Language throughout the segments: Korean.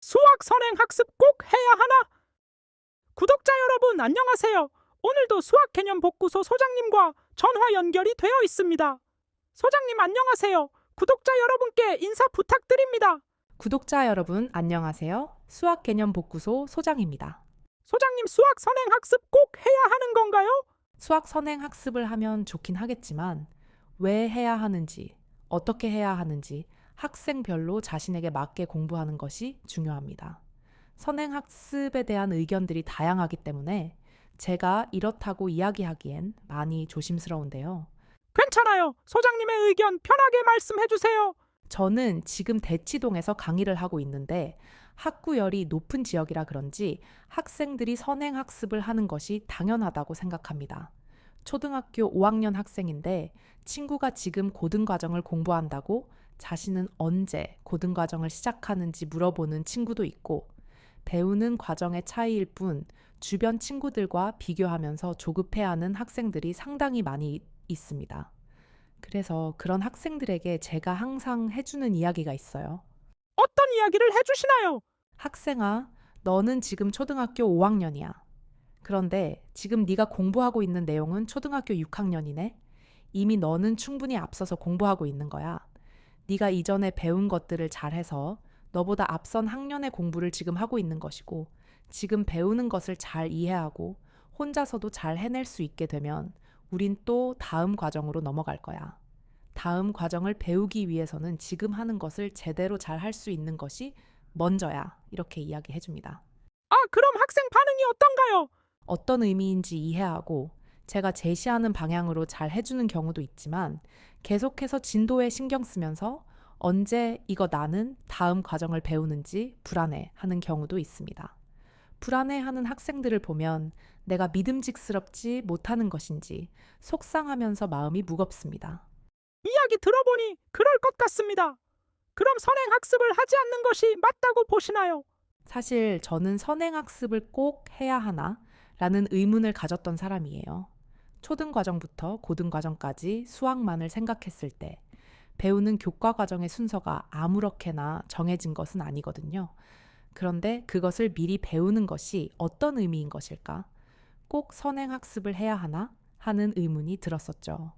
수학 선행 학습 꼭 해야 하나? 구독자 여러분 안녕하세요. 오늘도 수학 개념 복구소 소장님과 전화 연결이 되어 있습니다. 소장님 안녕하세요. 구독자 여러분께 인사 부탁드립니다. 구독자 여러분 안녕하세요. 수학 개념 복구소 소장입니다. 소장님 수학 선행 학습 꼭 해야 하는 건가요? 수학 선행 학습을 하면 좋긴 하겠지만 왜 해야 하는지, 어떻게 해야 하는지 학생별로 자신에게 맞게 공부하는 것이 중요합니다. 선행 학습에 대한 의견들이 다양하기 때문에 제가 이렇다고 이야기하기엔 많이 조심스러운데요. 괜찮아요. 소장님의 의견 편하게 말씀해 주세요. 저는 지금 대치동에서 강의를 하고 있는데 학구열이 높은 지역이라 그런지 학생들이 선행 학습을 하는 것이 당연하다고 생각합니다. 초등학교 5학년 학생인데 친구가 지금 고등과정을 공부한다고 자신은 언제 고등과정을 시작하는지 물어보는 친구도 있고 배우는 과정의 차이일 뿐 주변 친구들과 비교하면서 조급해하는 학생들이 상당히 많이 있습니다. 그래서 그런 학생들에게 제가 항상 해주는 이야기가 있어요. 어떤 이야기를 해주시나요? 학생아, 너는 지금 초등학교 5학년이야. 그런데 지금 네가 공부하고 있는 내용은 초등학교 6학년이네. 이미 너는 충분히 앞서서 공부하고 있는 거야. 네가 이전에 배운 것들을 잘해서 너보다 앞선 학년의 공부를 지금 하고 있는 것이고 지금 배우는 것을 잘 이해하고 혼자서도 잘 해낼 수 있게 되면 우린 또 다음 과정으로 넘어갈 거야. 다음 과정을 배우기 위해서는 지금 하는 것을 제대로 잘 할 수 있는 것이 먼저야. 이렇게 이야기해 줍니다. 그럼 학생 반응이 어떤가요? 어떤 의미인지 이해하고 제가 제시하는 방향으로 잘 해주는 경우도 있지만 계속해서 진도에 신경 쓰면서 언제 이거 나는 다음 과정을 배우는지 불안해 하는 경우도 있습니다. 불안해하는 학생들을 보면 내가 믿음직스럽지 못하는 것인지 속상하면서 마음이 무겁습니다. 이야기 들어보니 그럴 것 같습니다. 그럼 선행 학습을 하지 않는 것이 맞다고 보시나요? 사실 저는 선행학습을 꼭 해야 하나? 라는 의문을 가졌던 사람이에요. 초등과정부터 고등과정까지 수학만을 생각했을 때 배우는 교과 과정의 순서가 아무렇게나 정해진 것은 아니거든요. 그런데 그것을 미리 배우는 것이 어떤 의미인 것일까? 꼭 선행학습을 해야 하나? 하는 의문이 들었었죠.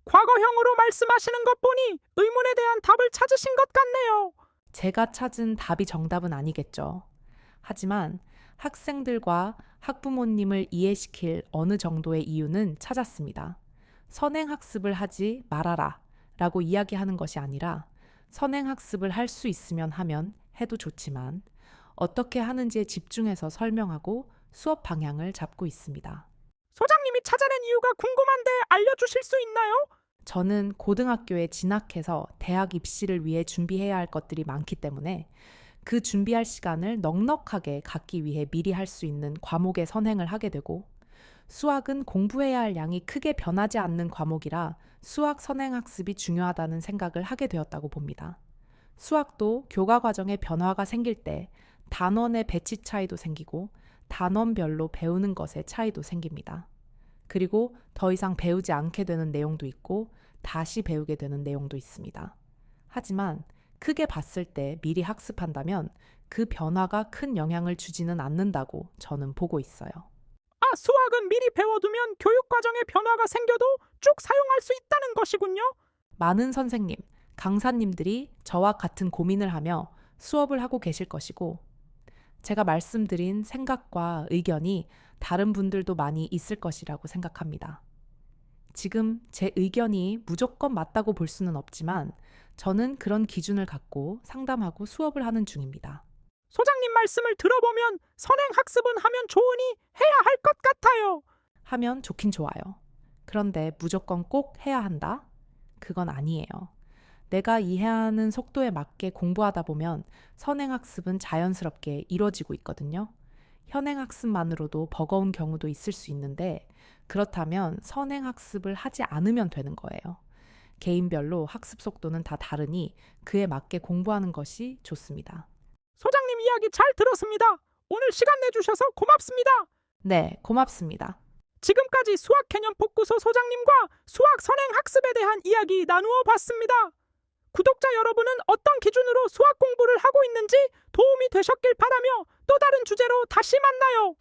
과거형으로 말씀하시는 것 보니 의문에 대한 답을 찾으신 것 같네요. 제가 찾은 답이 정답은 아니겠죠. 하지만 학생들과 학부모님을 이해시킬 어느 정도의 이유는 찾았습니다. 선행학습을 하지 말아라 라고 이야기하는 것이 아니라 선행학습을 할 수 있으면 하면 해도 좋지만 어떻게 하는지에 집중해서 설명하고 수업 방향을 잡고 있습니다. 소장님이 찾아낸 이유가 궁금한데 알려주실 수 있나요? 저는 고등학교에 진학해서 대학 입시를 위해 준비해야 할 것들이 많기 때문에 그 준비할 시간을 넉넉하게 갖기 위해 미리 할 수 있는 과목의 선행을 하게 되고 수학은 공부해야 할 양이 크게 변하지 않는 과목이라 수학 선행 학습이 중요하다는 생각을 하게 되었다고 봅니다. 수학도 교과 과정에 변화가 생길 때 단원의 배치 차이도 생기고 단원별로 배우는 것의 차이도 생깁니다. 그리고 더 이상 배우지 않게 되는 내용도 있고 다시 배우게 되는 내용도 있습니다. 하지만 크게 봤을 때 미리 학습한다면 그 변화가 큰 영향을 주지는 않는다고 저는 보고 있어요. 수학은 미리 배워두면 교육과정에 변화가 생겨도 쭉 사용할 수 있다는 것이군요. 많은 선생님, 강사님들이 저와 같은 고민을 하며 수업을 하고 계실 것이고 제가 말씀드린 생각과 의견이 다른 분들도 많이 있을 것이라고 생각합니다. 지금 제 의견이 무조건 맞다고 볼 수는 없지만 저는 그런 기준을 갖고 상담하고 수업을 하는 중입니다. 소장님 말씀을 들어보면 선행 학습은 하면 좋으니 해야 할 것 같아요. 하면 좋긴 좋아요. 그런데 무조건 꼭 해야 한다? 그건 아니에요. 내가 이해하는 속도에 맞게 공부하다 보면 선행학습은 자연스럽게 이루어지고 있거든요. 현행학습만으로도 버거운 경우도 있을 수 있는데 그렇다면 선행학습을 하지 않으면 되는 거예요. 개인별로 학습 속도는 다 다르니 그에 맞게 공부하는 것이 좋습니다. 소장님 이야기 잘 들었습니다. 오늘 시간 내주셔서 고맙습니다. 네, 고맙습니다. 지금까지 수학 개념 복구소 소장님과 수학 선행 학습에 대한 이야기 나누어 봤습니다. 구독자 여러분은 어떤 기준으로 수학 공부를 하고 있는지 도움이 되셨길 바라며 또 다른 주제로 다시 만나요.